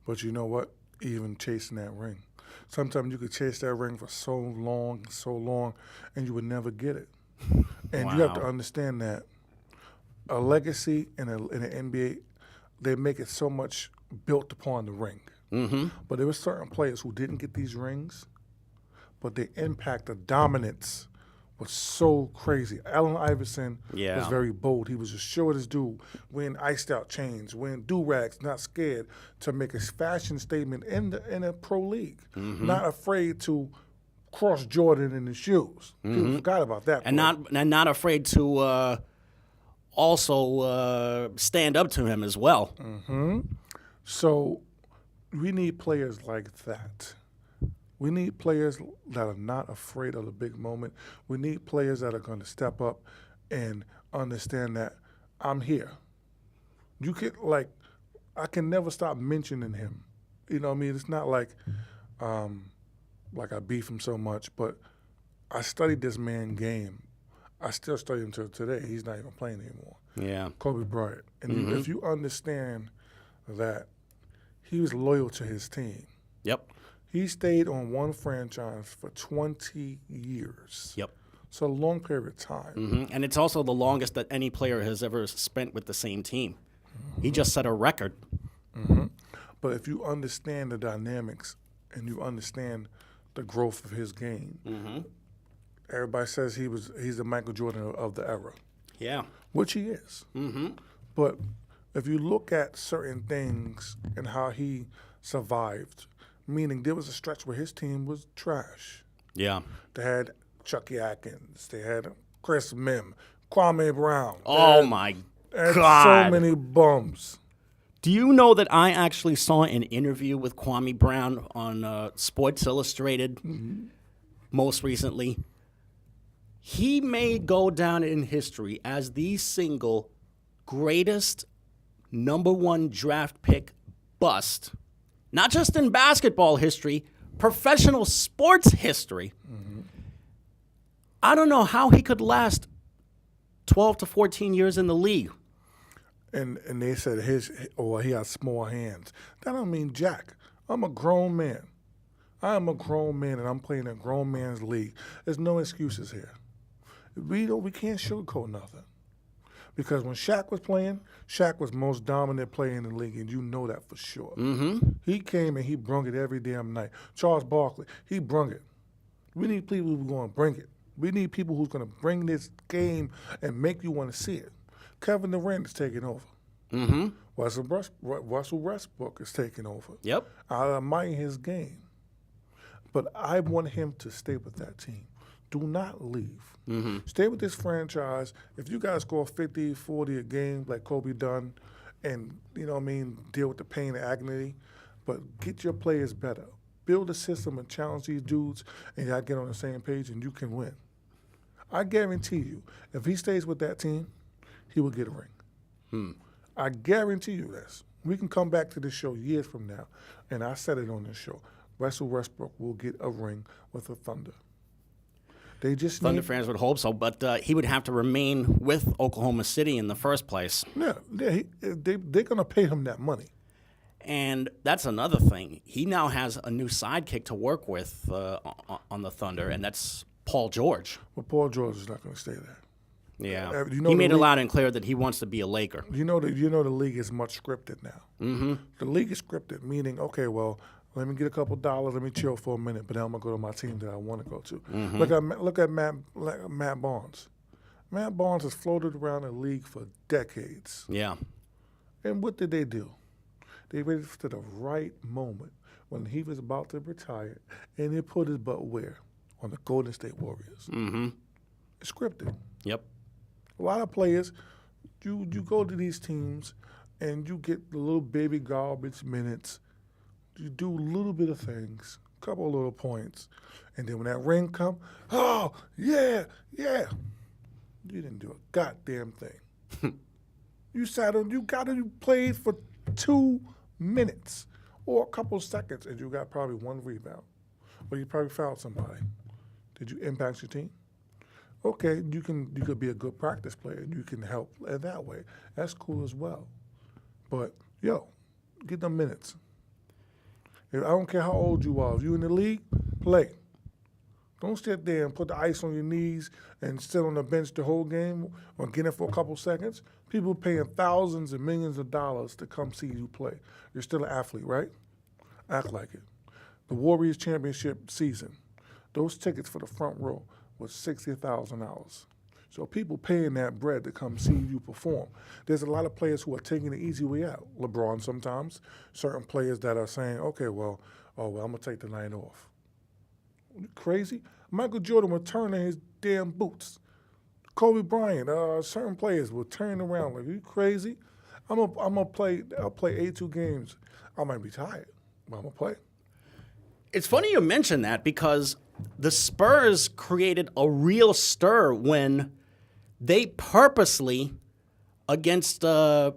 But you know what? Even chasing that ring. Sometimes you could chase that ring for so long, and you would never get it. And you have to understand that a legacy in the NBA, they make it so much built upon the ring. But there were certain players who didn't get these rings, but their impact, the dominance was so crazy. Allen Iverson was very bold. He was a shortest dude, wearing iced out chains, wearing do-rags, not scared to make a fashion statement in a pro league. Not afraid to cross Jordan in his shoes. People forgot about that. And not afraid to also stand up to him as well. So we need players like that. We need players that are not afraid of the big moment. We need players that are going to step up and understand that I'm here. You can I can never stop mentioning him. You know what I mean? It's not like I beef him so much, but I studied this man's game. I still study him till today. He's not even playing anymore. Yeah. Kobe Bryant. And if you understand that he was loyal to his team. Yep. He stayed on one franchise for 20 years. Yep. So a long period of time. And it's also the longest that any player has ever spent with the same team. He just set a record. But if you understand the dynamics and you understand the growth of his game, everybody says he's the Michael Jordan of the era. Yeah. Which he is. But if you look at certain things and how he survived, meaning there was a stretch where his team was trash. Yeah. They had Chucky Atkins. They had Chris Mim, Kwame Brown. Oh, my God. So many bums. Do you know that I actually saw an interview with Kwame Brown on Sports Illustrated most recently? He may go down in history as the single greatest #1 draft pick bust. Not just in basketball history, professional sports history. I don't know how he could last 12 to 14 years in the league. and they said he has small hands. That don't mean jack. I'm a grown man. I am a grown man, and I'm playing a grown man's league. There's no excuses here. We can't sugarcoat nothing. Because when Shaq was playing, Shaq was the most dominant player in the league, and you know that for sure. Mm-hmm. He came and he brung it every damn night. Charles Barkley, he brung it. We need people who are going to bring it. We need people who's going to bring this game and make you want to see it. Kevin Durant is taking over. Mm-hmm. Russell Westbrook is taking over. Yep. I admire his game. But I want him to stay with that team. Do not leave. Mm-hmm. Stay with this franchise. If you guys score 50, 40 a game like Kobe done and, deal with the pain and agony, but get your players better. Build a system and challenge these dudes, and y'all get on the same page, and you can win. I guarantee you, if he stays with that team, he will get a ring. I guarantee you this. We can come back to this show years from now, and I said it on this show. Russell Westbrook will get a ring with the Thunder. They just Thunder fans would hope so, but he would have to remain with Oklahoma City in the first place. Yeah, they're going to pay him that money. And that's another thing. He now has a new sidekick to work with on the Thunder, and that's Paul George. Well, Paul George is not going to stay there. Yeah, he made it loud and clear that he wants to be a Laker. The league is much scripted now. Mm-hmm. The league is scripted, meaning, okay, well, let me get a couple dollars, let me chill for a minute, but then I'm gonna go to my team that I want to go to. Mm-hmm. Look at Matt Barnes. Matt Barnes has floated around the league for decades. Yeah. And what did they do? They waited for the right moment when he was about to retire, and they put his butt where? On the Golden State Warriors. Mm-hmm. It's scripted. Yep. A lot of players, you go to these teams, and you get the little baby garbage minutes. You do a little bit of things, a couple of little points, and then when that ring come, oh, yeah. You didn't do a goddamn thing. You played for 2 minutes or a couple seconds, and you got probably one rebound. Or you probably fouled somebody. Did you impact your team? Okay, you could be a good practice player, and you can help in that way. That's cool as well. But, get them minutes. I don't care how old you are. If you're in the league, play. Don't sit there and put the ice on your knees and sit on the bench the whole game or get in for a couple seconds. People paying thousands and millions of dollars to come see you play. You're still an athlete, right? Act like it. The Warriors championship season, those tickets for the front row was $60,000. So people paying that bread to come see you perform. There's a lot of players who are taking the easy way out. LeBron sometimes. Certain players that are saying, okay, I'm going to take the night off. You crazy? Michael Jordan would turn in his damn boots. Kobe Bryant, certain players will turn around like, are you crazy? I'll play 82 games. I might be tired, but I'm going to play. It's funny you mention that because the Spurs created a real stir when they purposely, against the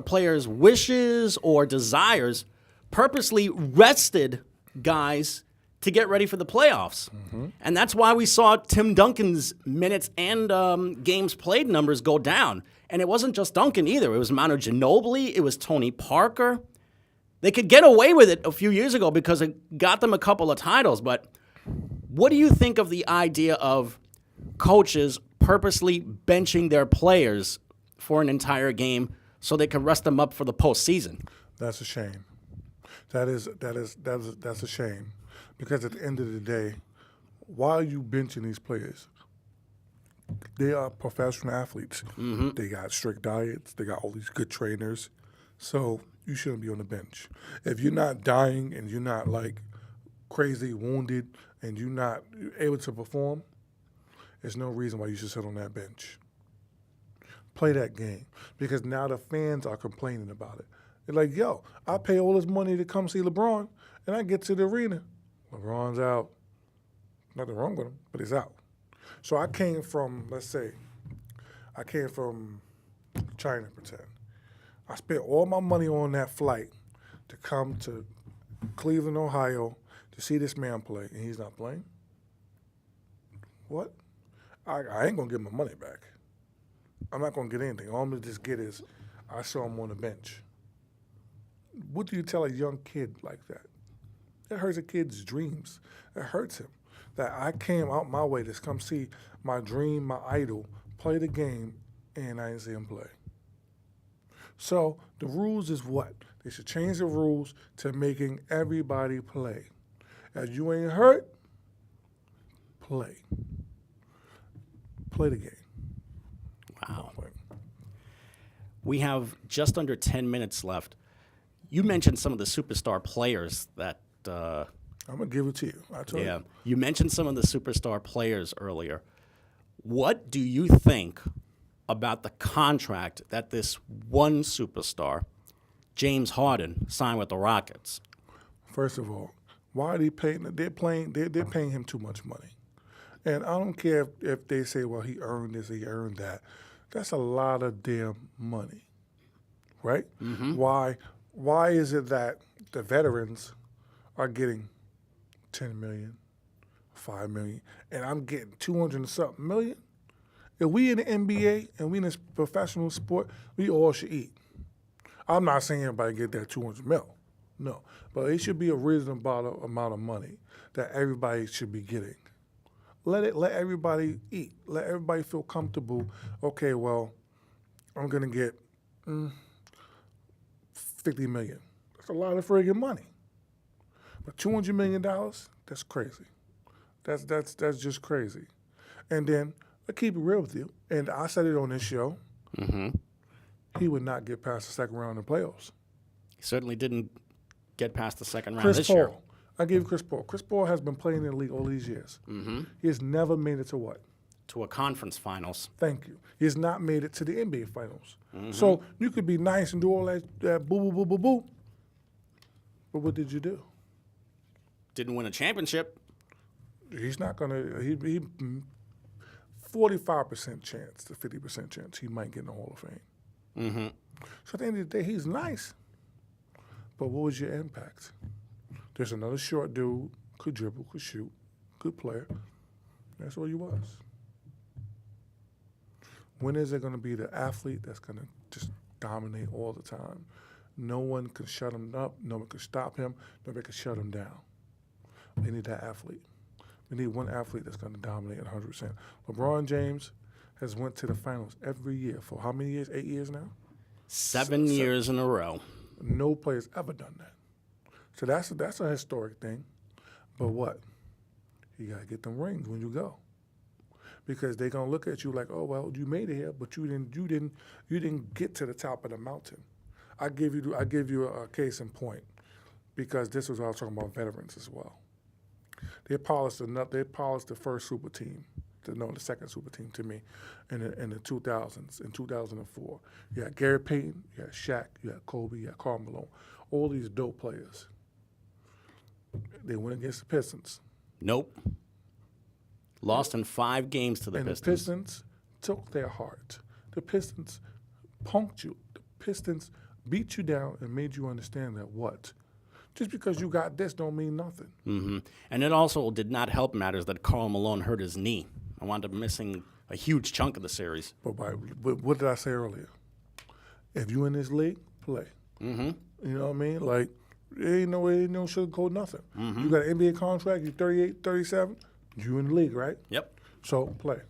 players' wishes or desires, purposely rested guys to get ready for the playoffs. Mm-hmm. And that's why we saw Tim Duncan's minutes and games played numbers go down. And it wasn't just Duncan either. It was Manu Ginobili. It was Tony Parker. They could get away with it a few years ago because it got them a couple of titles. But what do you think of the idea of coaches purposely benching their players for an entire game so they can rest them up for the postseason? That's a shame. That's a shame. Because at the end of the day, why are you benching these players? They are professional athletes. Mm-hmm. They got strict diets. They got all these good trainers. So you shouldn't be on the bench. If you're not dying and you're not like crazy wounded and you're not able to perform, there's no reason why you should sit on that bench. Play that game. Because now the fans are complaining about it. They're like, yo, I pay all this money to come see LeBron, and I get to the arena. LeBron's out. Nothing wrong with him, but he's out. So I came from China, pretend. I spent all my money on that flight to come to Cleveland, Ohio, to see this man play, and he's not playing? What? I ain't going to get my money back. I'm not going to get anything. All I'm going to just get is I saw him on the bench. What do you tell a young kid like that? It hurts a kid's dreams. It hurts him. That I came out my way to come see my dream, my idol, play the game, and I didn't see him play. So the rules is what? They should change the rules to making everybody play. As you ain't hurt, play. Play the game. Wow. We have just under 10 minutes left. You mentioned some of the superstar players that. I'm going to give it to you. I told you. You mentioned some of the superstar players earlier. What do you think about the contract that this one superstar, James Harden, signed with the Rockets? First of all, why are they paying? They're paying him too much money, and I don't care if they say, well, he earned this, he earned that. That's a lot of damn money, right? Mm-hmm. Why is it that the veterans are getting $10 million, $5 million, and I'm getting 200 and something million? If we in the NBA and we in this professional sport, we all should eat. I'm not saying everybody get that 200 mil, no, but it should be a reasonable amount of money that everybody should be getting. Let everybody eat. Let everybody feel comfortable. Okay, well, I'm gonna get $50 million. That's a lot of friggin' money. But $200 million, that's crazy. That's just crazy. And then I keep it real with you, and I said it on this show. Mm-hmm. He would not get past the second round in the playoffs. He certainly didn't get past the second round this year. I gave you Chris Paul. Chris Paul has been playing in the league all these years. Mm-hmm. He has never made it to what? To a conference finals. Thank you. He has not made it to the NBA finals. Mm-hmm. So you could be nice and do all that boo, boo, boo, boo, boo. But what did you do? Didn't win a championship. He's not going to, he 45% chance to 50% chance he might get in the Hall of Fame. Mm-hmm. So at the end of the day, he's nice. But what was your impact? There's another short dude, could dribble, could shoot, good player. That's what he was. When is there going to be the athlete that's going to just dominate all the time? No one can shut him up. No one can stop him. Nobody can shut him down. They need that athlete. We need one athlete that's going to dominate 100%. LeBron James has went to the finals every year for how many years? 8 years now? 7 years in a row. No player's ever done that. So that's a historic thing. But what? You got to get them rings when you go. Because they're going to look at you like, oh, well, you made it here, but you didn't get to the top of the mountain. I give you a case in point, because this was what I was talking about veterans as well. They polished the first super team, the second super team to me, in the 2000s, in 2004. You had Gary Payton, you had Shaq, you had Kobe, you had Karl Malone, all these dope players. They went against the Pistons. Nope. Lost in 5 games to the Pistons. And the Pistons took their heart. The Pistons punked you. The Pistons beat you down and made you understand that what? Just because you got this don't mean nothing. Mm-hmm. And it also did not help matters that Karl Malone hurt his knee. I wound up missing a huge chunk of the series. But what did I say earlier? If you in this league, play. Mm-hmm. You know what I mean? Like, ain't no sugarcoat nothing. Mm-hmm. You got an NBA contract, you're 38, 37, you in the league, right? Yep. So play.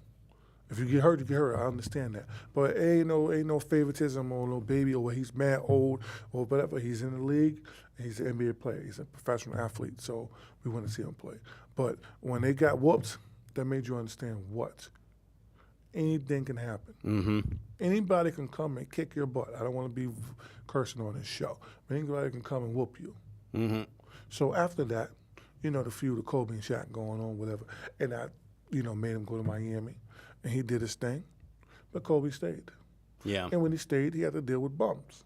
If you get hurt, you get hurt. I understand that. But ain't no favoritism or no baby or he's mad old or whatever. He's in the league. He's an NBA player. He's a professional athlete. So we want to see him play. But when they got whooped, that made you understand what? Anything can happen. Mm-hmm. Anybody can come and kick your butt. I don't want to be cursing on this show. But anybody can come and whoop you. Mm-hmm. So after that, the feud of Kobe and Shaq going on, whatever. And I, made him go to Miami. And he did his thing. But Kobe stayed. Yeah. And when he stayed, he had to deal with bums.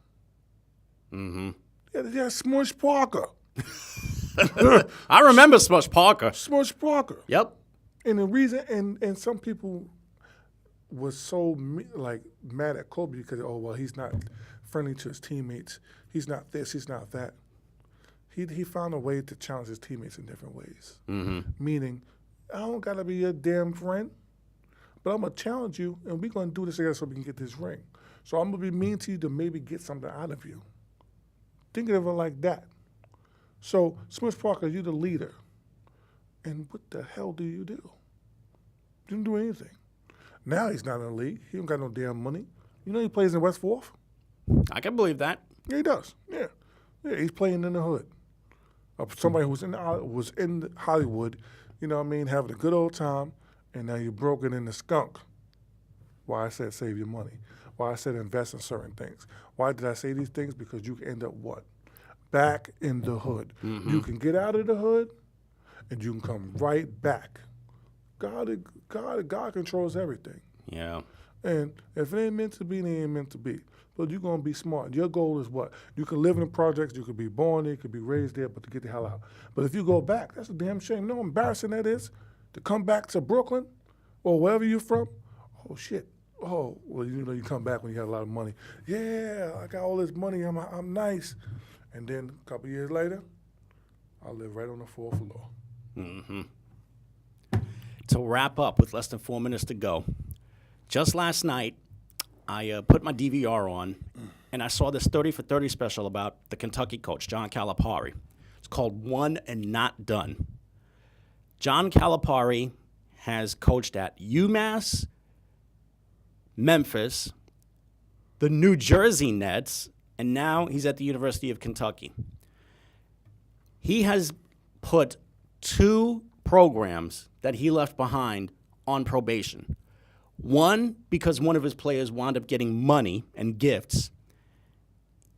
Mm-hmm. He had Smush Parker. I remember Smush Parker. Smush Parker. Yep. And the reason, and some people was so mad at Kobe because, he's not friendly to his teammates. He's not this, he's not that. He found a way to challenge his teammates in different ways. Mm-hmm. Meaning, I don't got to be your damn friend, but I'm going to challenge you, and we're going to do this together so we can get this ring. So I'm going to be mean to you to maybe get something out of you. Think of it like that. So, Smith Parker, you're the leader. And what the hell do? You didn't do anything. Now he's not in the league. He don't got no damn money. You know he plays in West Fourth? I can believe that. Yeah, he does. Yeah, he's playing in the hood. Somebody who's in Hollywood, you know what I mean, having a good old time, and now you're broken in the skunk. Why I said save your money. Why I said invest in certain things. Why did I say these things? Because you can end up what? Back in the hood. Mm-hmm. You can get out of the hood, and you can come right back. God controls everything. Yeah. And if it ain't meant to be, it ain't meant to be. But you're going to be smart. Your goal is what? You can live in the projects, you could be born there, you could be raised there, but to get the hell out. But if you go back, that's a damn shame. You know how embarrassing that is? To come back to Brooklyn or wherever you're from? Oh, shit. Oh, well, you know, you come back when you have a lot of money. Yeah, I got all this money. I'm nice. And then a couple years later, I live right on the 4th floor. Mm-hmm. To wrap up with less than 4 minutes to go, just last night, I put my DVR on, and I saw this 30 for 30 special about the Kentucky coach, John Calipari. It's called One and Not Done. John Calipari has coached at UMass, Memphis, the New Jersey Nets, and now he's at the University of Kentucky. He has put 2 programs that he left behind on probation. One, because one of his players wound up getting money and gifts.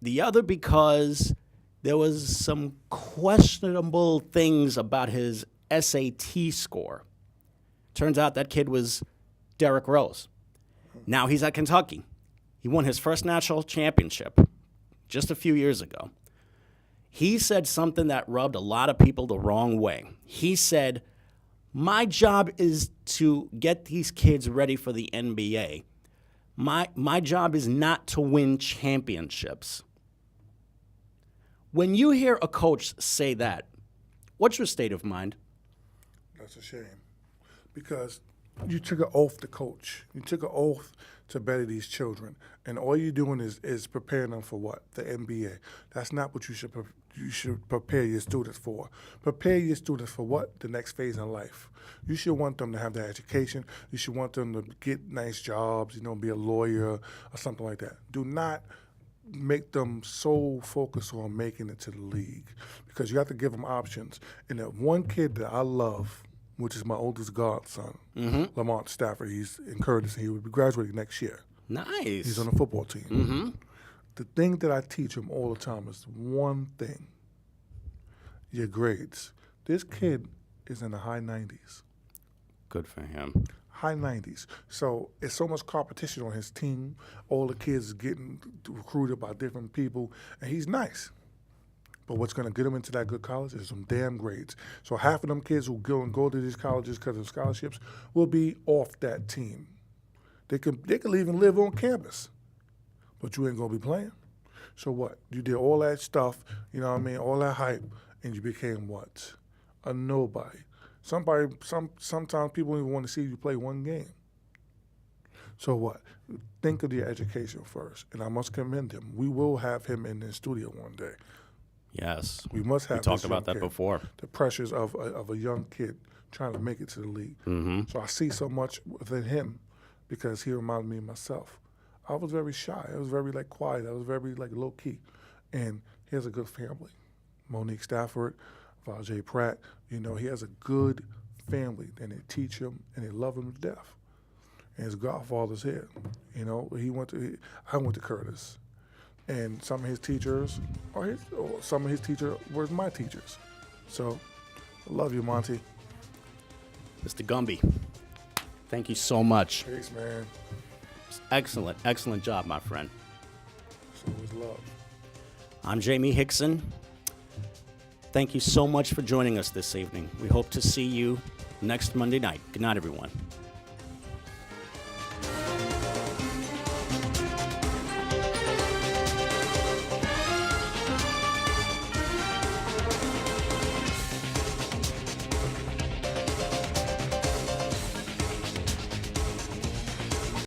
The other, because there was some questionable things about his SAT score. Turns out that kid was Derrick Rose. Now he's at Kentucky. He won his first national championship just a few years ago. He said something that rubbed a lot of people the wrong way. He said, my job is to get these kids ready for the NBA. My job is not to win championships. When you hear a coach say that, what's your state of mind? That's a shame. Because you took an oath to coach. You took an oath to better these children. And all you're doing is preparing them for what? The NBA. That's not what you should prepare your students for. Prepare your students for what? The next phase in life. You should want them to have that education. You should want them to get nice jobs, you know, be a lawyer or something like that. Do not make them so focused on making it to the league, because you have to give them options. And that one kid that I love, which is my oldest godson, Lamont Stafford, he's in Curtis, and he will be graduating next year. Nice. He's on the football team. Mm-hmm. The thing that I teach him all the time is one thing: your grades. This kid is in the high 90s. Good for him. High 90s. So it's so much competition on his team. All the kids getting recruited by different people, and he's nice. But what's going to get him into that good college is some damn grades. So half of them kids who go to these colleges because of scholarships will be off that team. They can even live on campus, but you ain't going to be playing. So what? You did all that stuff, you know what I mean, all that hype, and you became what? A nobody. Sometimes people don't even want to see you play one game. So what? Think of your education first, and I must commend him. We will have him in the studio one day. Yes. We must have. We talked about that before. The pressures of a young kid trying to make it to the league. Mm-hmm. So I see so much within him because he reminded me of myself. I was very shy. I was very quiet. I was very low key. And he has a good family. Monique Stafford, Vajay Pratt. You know, he has a good family, and they teach him and they love him to death. And his godfather's here. You know, I went to Curtis. And some of his teachers were my teachers. So, I love you, Monty. Mr. Gumby, thank you so much. Thanks, man. Excellent job, my friend. So is love. I'm Jaime Hixson. Thank you so much for joining us this evening. We hope to see you next Monday night. Good night, everyone.